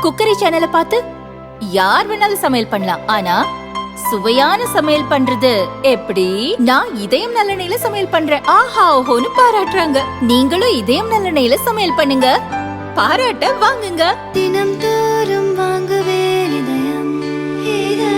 Cookery சேனலை பார்த்து யார் வேணாலும் சமையல் பண்ணலாம். ஆனா சுவையான சமையல் பண்றது எப்படி? நான் இதயம் நல்லெண்ணெயில சமையல் பண்றேன். ஆஹா ஓஹோன்னு பாராட்டுறாங்க. நீங்களும் இதயம் நல்லெண்ணெயில சமையல் பண்ணுங்க, பாராட்ட வாங்குங்க. தினம் தோறும் வாங்குவே இதயம் இதயம்.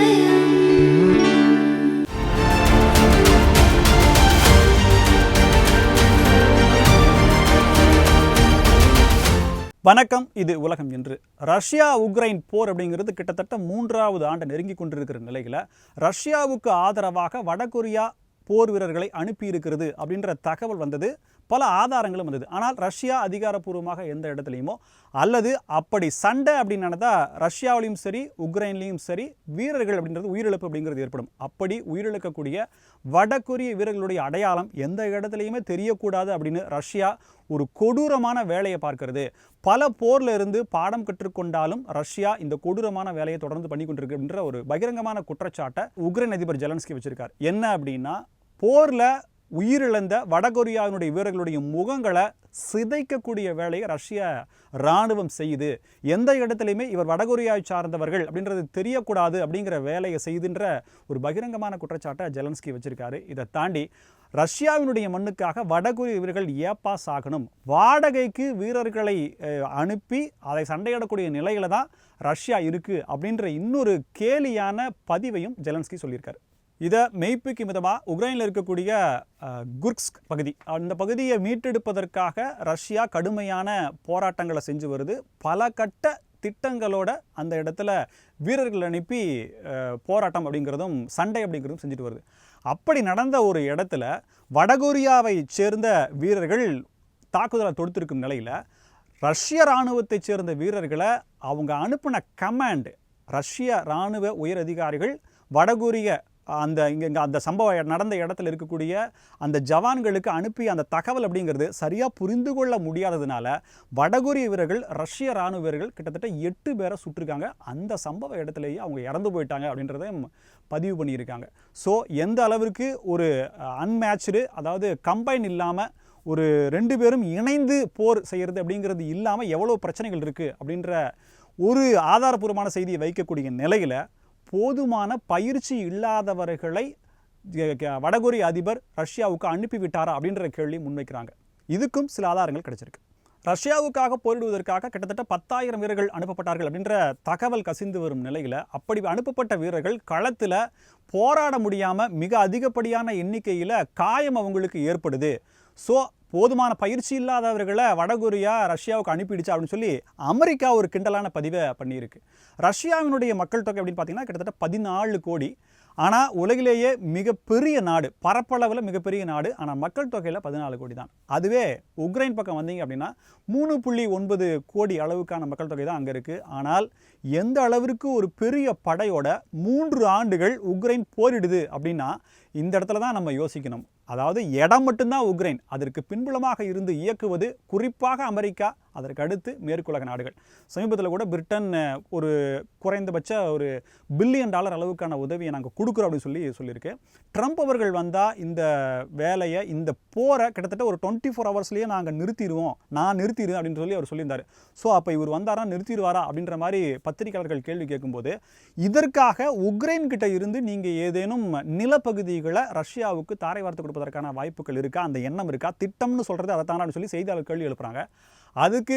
வணக்கம், இது உலகம் என்று. ரஷ்யா உக்ரைன் போர் அப்படிங்கிறது கிட்டத்தட்ட 3வது ஆண்டு நெருங்கி கொண்டிருக்கிற நிலையில் ரஷ்யாவுக்கு ஆதரவாக வடகொரியா போர் வீரர்களை அனுப்பியிருக்கிறது அப்படின்ற தகவல் வந்தது. பல ஆதாரங்களும் வந்தது. ஆனால் ரஷ்யா அதிகாரப்பூர்வமாக எந்த இடத்துலையுமோ அல்லது அப்படி சண்டை அப்படின்னு நடந்தால் ரஷ்யாவிலையும் சரி உக்ரைன்லேயும் சரி வீரர்கள் அப்படின்றது உயிரிழப்பு அப்படிங்கிறது ஏற்படும். அப்படி உயிரிழக்கக்கூடிய வடகொரிய வீரர்களுடைய அடையாளம் எந்த இடத்துலையுமே தெரியக்கூடாது அப்படின்னு ரஷ்யா ஒரு கொடூரமான வேலையை பார்க்கிறது. பல போர்ல இருந்து பாடம் கற்றுக்கொண்டாலும் ரஷ்யா இந்த கொடூரமான வேலையை தொடர்ந்து பண்ணி கொண்டிருக்கு அப்படின்ற ஒரு பகிரங்கமான குற்றச்சாட்டை உக்ரைன் அதிபர் ஜெலன்ஸ்கி வச்சிருக்கார். என்ன அப்படின்னா, போர்ல உயிரிழந்த வடகொரியாவினுடைய வீரர்களுடைய முகங்களை சிதைக்கக்கூடிய வேலையை ரஷ்ய இராணுவம் செய்யுது. எந்த இடத்துலையுமே இவர் வடகொரியாவை சார்ந்தவர்கள் அப்படின்றது தெரியக்கூடாது அப்படிங்கிற வேலையை செய்துன்ற ஒரு பகிரங்கமான குற்றச்சாட்டை ஜெலன்ஸ்கி வச்சிருக்காரு. இதை தாண்டி ரஷ்யாவினுடைய மண்ணுக்காக வடகொரிய வீரர்கள் ஏப்பா சாகணும், வாடகைக்கு வீரர்களை அனுப்பி அதை சண்டையிடக்கூடிய நிலையில தான் ரஷ்யா இருக்கு அப்படின்ற இன்னொரு கேலியான பதிவையும் ஜெலன்ஸ்கி சொல்லியிருக்காரு. இதை மெய்ப்பிக்கும் விதமாக உக்ரைனில் இருக்கக்கூடிய குர்ஸ்க் பகுதி, அந்த பகுதியை மீட்டெடுப்பதற்காக ரஷ்யா கடுமையான போராட்டங்களை செஞ்சு வருது. பல கட்ட திட்டங்களோட அந்த இடத்துல வீரர்கள் அனுப்பி போராட்டம் அப்படிங்கிறதும் சண்டை அப்படிங்கிறதும் செஞ்சுட்டு வருது. அப்படி நடந்த ஒரு இடத்துல வடகொரியாவை சேர்ந்த வீரர்கள் தாக்குதலை தொடுத்திருக்கும் நிலையில் ரஷ்ய இராணுவத்தை சேர்ந்த வீரர்களை அவங்க அனுப்பின கமாண்ட், ரஷ்ய இராணுவ உயர் அதிகாரிகள் வடகொரிய அந்த சம்பவம் நடந்த இடத்துல இருக்கக்கூடிய அந்த ஜவான்களுக்கு அனுப்பி அந்த தகவல் அப்படிங்கிறது சரியாக புரிந்து கொள்ள முடியாததுனால வடகொரிய வீரர்கள் ரஷ்ய இராணுவ வீரர்கள் கிட்டத்தட்ட 8 பேரை சுட்டிருக்காங்க. அந்த சம்பவ இடத்துலேயே அவங்க இறந்து போயிட்டாங்க அப்படின்றத பதிவு பண்ணியிருக்காங்க. ஸோ எந்த அளவிற்கு ஒரு அன்மேட்ச்டு, அதாவது கம்பைன் இல்லாமல் ஒரு 2 பேரும் இணைந்து போர் செய்கிறது அப்படிங்கிறது இல்லாமல் எவ்வளோ பிரச்சனைகள் இருக்குது அப்படின்ற ஒரு ஆதாரபூர்வமான செய்தியை வைக்கக்கூடிய நிலையில் போதுமான பயிற்சி இல்லாதவர்களை வடகொரிய அதிபர் ரஷ்யாவுக்கு அனுப்பிவிட்டாரா அப்படின்ற கேள்வி முன்வைக்கிறாங்க. இதுக்கும் சில ஆதாரங்கள் கிடைச்சிருக்கு. ரஷ்யாவுக்காக போரிடுவதற்காக கிட்டத்தட்ட 10,000 வீரர்கள் அனுப்பப்பட்டார்கள் அப்படின்ற தகவல் கசிந்து வரும் நிலையில் அப்படி அனுப்பப்பட்ட வீரர்கள் களத்தில் போராட முடியாமல் மிக அதிகப்படியான எண்ணிக்கையில் காயம் அவங்களுக்கு ஏற்படுது. ஸோ போதுமான பயிற்சி இல்லாதவர்களை வடகொரியா ரஷ்யாவுக்கு அனுப்பிடுச்சு அப்படின்னு சொல்லி அமெரிக்கா ஒரு கிண்டலான பதிவை பண்ணியிருக்கு. ரஷ்யாவினுடைய மக்கள் தொகை அப்படின்னு பார்த்தீங்கன்னா கிட்டத்தட்ட 14 கோடி. ஆனால் உலகிலேயே மிகப்பெரிய நாடு, பரப்பளவில் மிகப்பெரிய நாடு. ஆனால் மக்கள் தொகையில் 14 கோடி தான். அதுவே உக்ரைன் பக்கம் வந்தீங்க அப்படின்னா 3.9 கோடி அளவுக்கான மக்கள் தொகை தான் அங்கே இருக்குது. ஆனால் எந்த அளவிற்கு ஒரு பெரிய படையோட 3 ஆண்டுகள் உக்ரைன் போரிடுது அப்படின்னா இந்த இடத்துல தான் நம்ம யோசிக்கணும். அதாவது இடம் மட்டும்தான் உக்ரைன், அதற்கு பின்புலமாக இருந்து இயக்குவது குறிப்பாக அமெரிக்கா, அதற்கு அடுத்து மேற்குலக நாடுகள். சமீபத்தில் கூட பிரிட்டன் ஒரு குறைந்தபட்ச ஒரு $1 பில்லியன் அளவுக்கான உதவியை நாங்கள் கொடுக்குறோம் அப்படின்னு சொல்லியிருக்கு. ட்ரம்ப் அவர்கள் வந்தால் இந்த வேலையை, இந்த போரை கிட்டத்தட்ட ஒரு 24 ஹவர்ஸ்லேயே நாங்கள் நிறுத்திடுவோம், நான் நிறுத்திடுவேன் அப்படின்னு சொல்லி அவர் சொல்லியிருந்தார். ஸோ அப்போ இவர் வந்தாரா, நிறுத்திடுவாரா அப்படின்ற மாதிரி பத்திரிகையாளர்கள் கேள்வி கேட்கும்போது இதற்காக உக்ரைன் கிட்ட இருந்து நீங்கள் ஏதேனும் நிலப்பகுதிகளை ரஷ்யாவுக்கு தாரை வார்த்து கொடுப்பதற்கான வாய்ப்புகள் இருக்கா, அந்த எண்ணம் இருக்கா, திட்டம்னு சொல்கிறது அதை தானு சொல்லி செய்தியாளர் கேள்வி எழுப்புறாங்க. அதுக்கு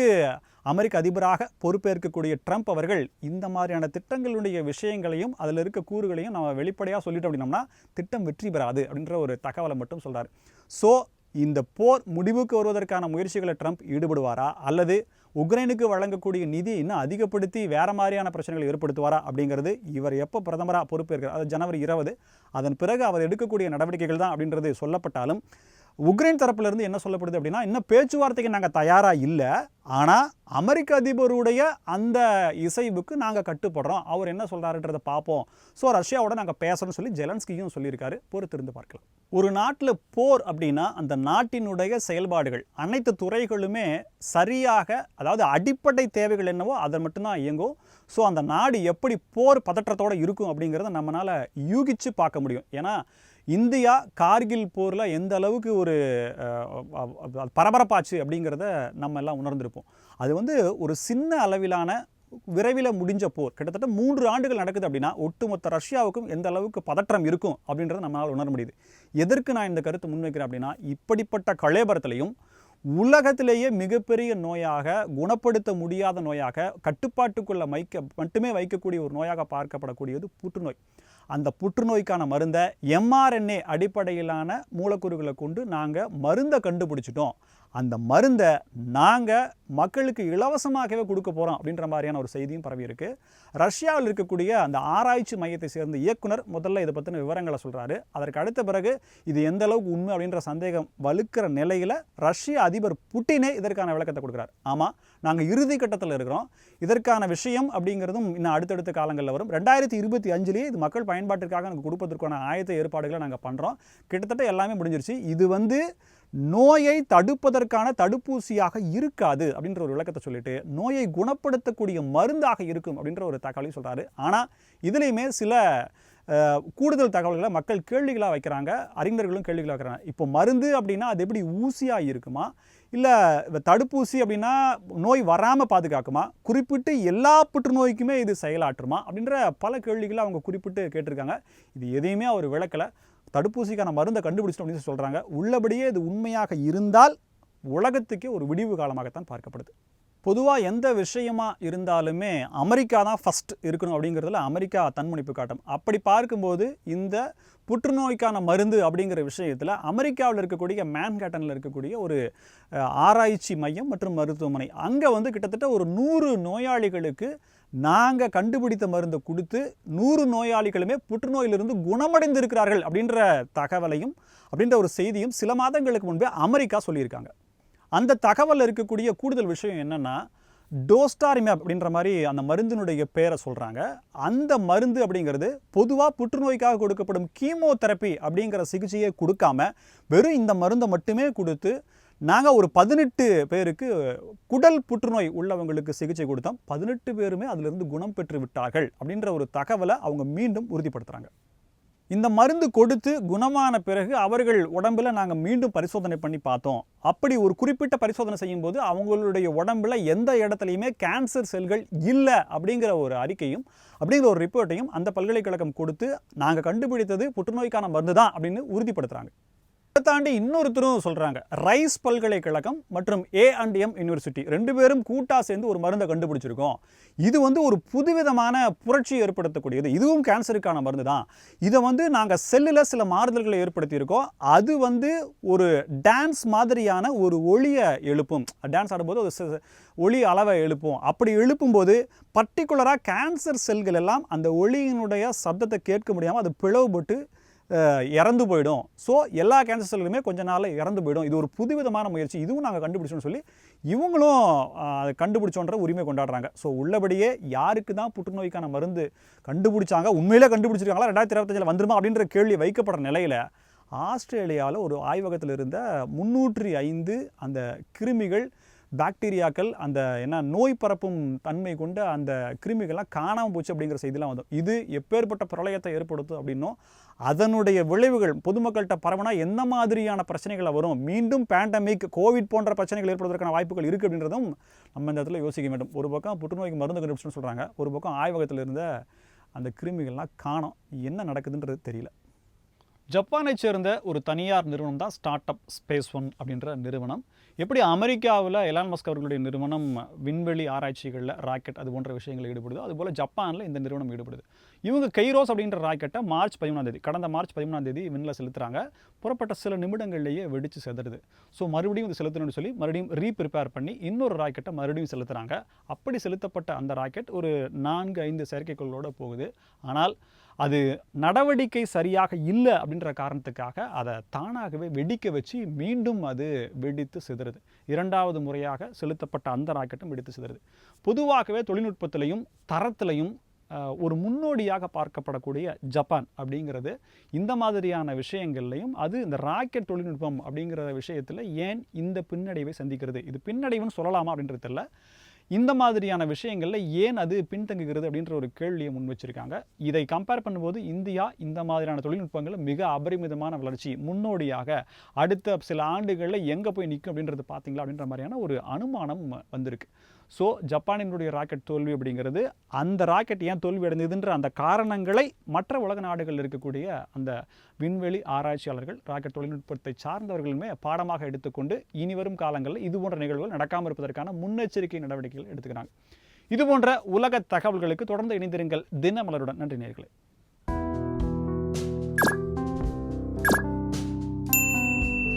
அமெரிக்க அதிபராக பொறுப்பேற்கக்கூடிய ட்ரம்ப் அவர்கள் இந்த மாதிரியான திட்டங்களுடைய விஷயங்களையும் அதில் இருக்க கூறுகளையும் நம்ம வெளிப்படையாக சொல்லிட்டோம் அப்படின்னோம்னா திட்டம் வெற்றி பெறாது அப்படின்ற ஒரு தகவலை மட்டும் சொல்கிறார். ஸோ இந்த போர் முடிவுக்கு வருவதற்கான முயற்சிகளை ட்ரம்ப் ஈடுபடுவாரா அல்லது உக்ரைனுக்கு வழங்கக்கூடிய நிதியை இன்னும் அதிகப்படுத்தி வேறு மாதிரியான பிரச்சனைகளை ஏற்படுத்துவாரா அப்படிங்கிறது இவர் எப்போ பிரதமராக பொறுப்பேற்கிறார், அது ஜனவரி 20, அதன் பிறகு அவர் எடுக்கக்கூடிய நடவடிக்கைகள் தான் அப்படின்றது சொல்லப்பட்டாலும் உக்ரைன் தரப்பிலிருந்து என்ன சொல்லப்படுது அப்படின்னா, இன்னும் பேச்சுவார்த்தைக்கு நாங்கள் தயாராக இல்லை, ஆனால் அமெரிக்க அதிபருடைய அந்த இசைவுக்கு நாங்கள் கட்டுப்படுறோம், அவர் என்ன சொல்கிறாருன்றதை பார்ப்போம், ஸோ ரஷ்யாவோட நாங்கள் பேசணும்னு சொல்லி ஜெலன்ஸ்கியும் சொல்லியிருக்காரு. பொறுத்திருந்து பார்க்கலாம். ஒரு நாட்டில் போர் அப்படின்னா அந்த நாட்டினுடைய செயல்பாடுகள் அனைத்து துறைகளுமே சரியாக, அதாவது அடிப்படை தேவைகள் என்னவோ அதை மட்டும்தான் இயங்கும். ஸோ அந்த நாடு எப்படி போர் பதற்றத்தோடு இருக்கும் அப்படிங்கிறத நம்மளால் யூகித்து பார்க்க முடியும். ஏன்னா இந்தியா கார்கில் போரில் எந்த அளவுக்கு ஒரு பரபரப்பாச்சு அப்படிங்கிறத நம்ம எல்லாம் உணர்ந்திருப்போம். அது ஒரு சின்ன அளவிலான விரைவில் முடிஞ்ச போர் கிட்டத்தட்ட 3 ஆண்டுகள் நடக்குது அப்படின்னா ஒட்டுமொத்த ரஷ்யாவுக்கும் எந்த அளவுக்கு பதற்றம் இருக்கும் அப்படின்றத நம்மளால் உணர முடியுது. எதற்கு நான் இந்த கருத்தை முன்வைக்கிறேன் அப்படின்னா, இப்படிப்பட்ட கலேபரத்திலையும் உலகத்திலேயே மிகப்பெரிய நோயாக, குணப்படுத்த முடியாத நோயாக, கட்டுப்பாட்டுக்குள்ள மட்டுமே வைக்கக்கூடிய ஒரு நோயாக பார்க்கப்படக்கூடியது புற்றுநோய். அந்த புற்றுநோய்க்கான மருந்தை mRNA அடிப்படையிலான மூலக்கூறுகளை கொண்டு நாங்கள் மருந்தை கண்டுபிடிச்சிட்டோம். அந்த மருந்தை நாங்கள் மக்களுக்கு இலவசமாகவே கொடுக்க போகிறோம் அப்படின்ற மாதிரியான ஒரு செய்தியும் பரவி இருக்கு. ரஷ்யாவில் இருக்கக்கூடிய அந்த ஆராய்ச்சி மையத்தை சேர்ந்த இயக்குனர் முதல்ல இதை பற்றின விவரங்களை சொல்கிறாரு. அதற்கு அடுத்த பிறகு இது எந்த அளவுக்கு உண்மை அப்படின்ற சந்தேகம் வலுக்கிற நிலையில் ரஷ்ய அதிபர் புட்டினே இதற்கான விளக்கத்தை கொடுக்குறார். ஆமாம், நாங்கள் இறுதி கட்டத்தில் இருக்கிறோம். இதற்கான விஷயம் அப்படிங்கிறதும் இன்னும் அடுத்தடுத்த காலங்களில் வரும். 2025 இது மக்கள் பயன்பாட்டிற்காக நாங்கள் கொடுப்பதற்கான ஆயத்த ஏற்பாடுகளை நாங்கள் பண்ணுறோம். கிட்டத்தட்ட எல்லாமே முடிஞ்சிருச்சு. இது நோயை தடுப்பதற்கான தடுப்பூசியாக இருக்காது அப்படின்ற ஒரு விளக்கத்தை சொல்லிட்டு நோயை குணப்படுத்தக்கூடிய மருந்தாக இருக்கும் அப்படின்ற ஒரு தகவலையும் சொல்கிறாரு. ஆனால் இதுலேயுமே சில கூடுதல் தகவல்களை மக்கள் கேள்விகளாக வைக்கிறாங்க, அறிஞர்களும் கேள்விகளாக வைக்கிறாங்க. இப்போ மருந்து அப்படின்னா அது எப்படி ஊசியாக இருக்குமா, இல்லை தடுப்பூசி அப்படின்னா நோய் வராமல் பாதுகாக்குமா, குறிப்பிட்டு எல்லா புற்றுநோய்க்குமே இது செயலாற்றுமா அப்படின்ற பல கேள்விகளை அவங்க குறிப்பிட்டு கேட்டிருக்காங்க. இது எதையுமே அவர் விளக்கலை. தடுப்பூசிக்கான மருந்தை கண்டுபிடிச்சிட்டோம் அப்படின்னு சொல்கிறாங்க. உள்ளபடியே இது உண்மையாக இருந்தால் உலகத்துக்கே ஒரு விடிவு காலமாகத்தான் பார்க்கப்படுது. பொதுவாக எந்த விஷயமா இருந்தாலுமே அமெரிக்கா தான் ஃபஸ்ட் இருக்கணும் அப்படிங்கிறதுல அமெரிக்கா தன்முனைப்பு காட்டும். அப்படி பார்க்கும்போது இந்த புற்றுநோய்க்கான மருந்து அப்படிங்கிற விஷயத்தில் அமெரிக்காவில் இருக்கக்கூடிய மேன்ஹாட்டனில் இருக்கக்கூடிய ஒரு ஆராய்ச்சி மையம் மற்றும் மருத்துவமனை அங்கே கிட்டத்தட்ட ஒரு 100 நோயாளிகளுக்கு நாங்கள் கண்டுபிடித்த மருந்தை கொடுத்து 100 நோயாளிகளுமே புற்றுநோயிலிருந்து குணமடைந்திருக்கிறார்கள் அப்படின்ற தகவலையும் அப்படின்ற ஒரு செய்தியும் சில மாதங்களுக்கு முன்பே அமெரிக்கா சொல்லியிருக்காங்க. அந்த தகவலில் இருக்கக்கூடிய கூடுதல் விஷயம் என்னென்னா, டோஸ்டாரிமேப் அப்படின்ற மாதிரி அந்த மருந்தினுடைய பேரை சொல்கிறாங்க. அந்த மருந்து அப்படிங்கிறது பொதுவாக புற்றுநோய்க்காக கொடுக்கப்படும் கீமோதெரப்பி அப்படிங்கிற சிகிச்சையை கொடுக்காம வெறும் இந்த மருந்தை மட்டுமே கொடுத்து நாங்கள் ஒரு 18 பேருக்கு குடல் புற்றுநோய் உள்ளவங்களுக்கு சிகிச்சை கொடுத்தோம். 18 பேருமே அதிலிருந்து குணம் பெற்று விட்டார்கள் அப்படின்ற ஒரு தகவலை அவங்க மீண்டும் உறுதிப்படுத்துகிறாங்க. இந்த மருந்து கொடுத்து குணமான பிறகு அவர்கள் உடம்பில் நாங்கள் மீண்டும் பரிசோதனை பண்ணி பார்த்தோம். அப்படி ஒரு குறிப்பிட்ட பரிசோதனை செய்யும்போது அவங்களுடைய உடம்பில் எந்த இடத்துலையுமே கேன்சர் செல்கள் இல்லை அப்படிங்கிற ஒரு அறிக்கையும் அப்படிங்கிற ஒரு ரிப்போர்ட்டையும் அந்த பல்கலைக்கழகம் கொடுத்து நாங்கள் கண்டுபிடித்தது புற்றுநோய்க்கான மருந்து தான் அப்படின்னு உறுதிப்படுத்துகிறாங்க. இதை தாண்டி இன்னொருத்தரும் சொல்கிறாங்க. ரைஸ் பல்கலைக்கழகம் மற்றும் A&M யூனிவர்சிட்டி 2 பேரும் கூட்டாக சேர்ந்து ஒரு மருந்தை கண்டுபிடிச்சிருக்கோம். இது ஒரு புதுவிதமான புரட்சி ஏற்படுத்தக்கூடியது. இதுவும் கேன்சருக்கான மருந்து தான். இதை நாங்கள் செல்லில் சில மாறுதல்களை ஏற்படுத்தியிருக்கோம். அது ஒரு டான்ஸ் மாதிரியான ஒரு ஒளியை எழுப்பும். டான்ஸ் ஆடும்போது ஒரு ஒளி அளவை எழுப்பும். அப்படி எழுப்பும்போது பர்டிகுலராக கேன்சர் செல்கள் எல்லாம் அந்த ஒளியினுடைய சப்தத்தை கேட்க முடியாமல் அது பிளவுபட்டு இறந்து போயிடும். ஸோ எல்லா கேன்சர் செல்லுமே கொஞ்ச நாளில் இறந்து போயிடும். இது ஒரு புதுவிதமான முயற்சி, இதுவும் நாங்கள் கண்டுபிடிச்சோன்னு சொல்லி இவங்களும் அதை கண்டுபிடிச்சோன்ற உரிமை கொண்டாடுறாங்க. ஸோ உள்ளபடியே யாருக்கு தான் புற்றுநோய்க்கான மருந்து கண்டுபிடிச்சாங்க, உண்மையிலே கண்டுபிடிச்சிருக்காங்களா, 2025 வந்துருமா அப்படின்ற கேள்வி வைக்கப்படுற நிலையில் ஆஸ்திரேலியாவில் ஒரு ஆய்வகத்தில் இருந்த 305 அந்த கிருமிகள், பாக்டீரியாக்கள், அந்த நோய் பரப்பும் தன்மை கொண்ட அந்த கிருமிகள்லாம் காணாமல் போச்சு அப்படிங்கிற செய்திலாம் வந்தோம். இது எப்பேற்பட்ட பிரளயத்தை ஏற்படுத்தும் அப்படின்னும் அதனுடைய விளைவுகள் பொதுமக்கள்கிட்ட பரவனா என்ன மாதிரியான பிரச்சனைகளை வரும், மீண்டும் பேண்டமிக் கோவிட் போன்ற பிரச்சனைகள் ஏற்படுவதற்கான வாய்ப்புகள் இருக்குது அப்படின்றதும் நம்ம இந்த இடத்துல யோசிக்க வேண்டும். ஒரு பக்கம் புற்றுநோய்க்கு மருந்து கண்டுபிடிச்சுன்னு சொல்கிறாங்க, ஒரு பக்கம் ஆய்வகத்தில் இருந்த அந்த கிருமிகள்லாம் காணோம். என்ன நடக்குதுன்றது தெரியல. ஜப்பானை சேர்ந்த ஒரு தனியார் நிறுவனம் தான் ஸ்டார்ட் அப் ஸ்பேஸ் ஒன் அப்படின்ற நிறுவனம். எப்படி அமெரிக்காவில் எலான் மஸ்க் அவர்களுடைய நிறுவனம் விண்வெளி ஆராய்ச்சிகளில் ராக்கெட் அது போன்ற விஷயங்களில் ஈடுபடுது, அதுபோல் ஜப்பானில் இந்த நிறுவனம் ஈடுபடுது. இவங்க கைரோஸ் அப்படின்ற ராக்கெட்டை மார்ச் 13 கடந்த மார்ச் 13 விண்ணில் செலுத்துகிறாங்க. புறப்பட்ட சில நிமிடங்கள்லேயே வெடித்து செதறுது. ஸோ மறுபடியும் இது செலுத்தணும்னு சொல்லி மறுபடியும் ரீப்ரிப்பேர் பண்ணி இன்னொரு ராக்கெட்டை மறுபடியும் செலுத்துகிறாங்க. அப்படி செலுத்தப்பட்ட அந்த ராக்கெட் ஒரு 4-5 செயற்கைக்கோளோடு போகுது. ஆனால் அது நடவடிக்கை சரியாக இல்லை அப்படின்ற காரணத்துக்காக அதை தானாகவே வெடிக்க வச்சு மீண்டும் அது வெடித்து சிதறுது. 2வது முறையாக செலுத்தப்பட்ட அந்த ராக்கெட்டும் வெடித்து சிதறுது. பொதுவாகவே தொழில்நுட்பத்திலையும் தரத்திலையும் ஒரு முன்னோடியாக பார்க்கப்படக்கூடிய ஜப்பான் அப்படிங்கிறது இந்த மாதிரியான விஷயங்கள்லையும் அது இந்த ராக்கெட் தொழில்நுட்பம் அப்படிங்கிற விஷயத்தில் ஏன் இந்த பின்னடைவை சந்திக்கிறது, இது பின்னடைவுன்னு சொல்லலாமா அப்படின்றது இல்லை, இந்த மாதிரியான விஷயங்களில் ஏன் அது பின்தங்குகிறது அப்படின்ற ஒரு கேள்வியை முன் வச்சிருக்காங்க. இதை கம்பேர் பண்ணும்போது இந்தியா இந்த மாதிரியான தொழில்நுட்பங்கள் மிக அபரிமிதமான வளர்ச்சி, முன்னோடியாக அடுத்த சில ஆண்டுகளில் எங்கே போய் நிற்கும் அப்படின்றது பார்த்தீங்களா அப்படின்ற மாதிரியான ஒரு அனுமானம் வந்திருக்கு. ஸோ ஜப்பானினுடைய ராக்கெட் தோல்வி அப்படிங்கிறது அந்த ராக்கெட் ஏன் தோல்வி அடைந்ததுன்ற அந்த காரணங்களை மற்ற உலக நாடுகளில் இருக்கக்கூடிய அந்த விண்வெளி ஆராய்ச்சியாளர்கள், ராக்கெட் தொழில்நுட்பத்தை சார்ந்தவர்களுமே பாடமாக எடுத்துக்கொண்டு இனிவரும் காலங்களில் இது போன்ற நிகழ்வுகள் நடக்காமல் இருப்பதற்கான முன்னெச்சரிக்கை நடவடிக்கைகள் எடுத்துக்கிறாங்க. இது போன்ற உலக தகவல்களுக்கு தொடர்ந்து இணைந்திருங்கள் தினமலருடன். நன்றி நேயர்களே.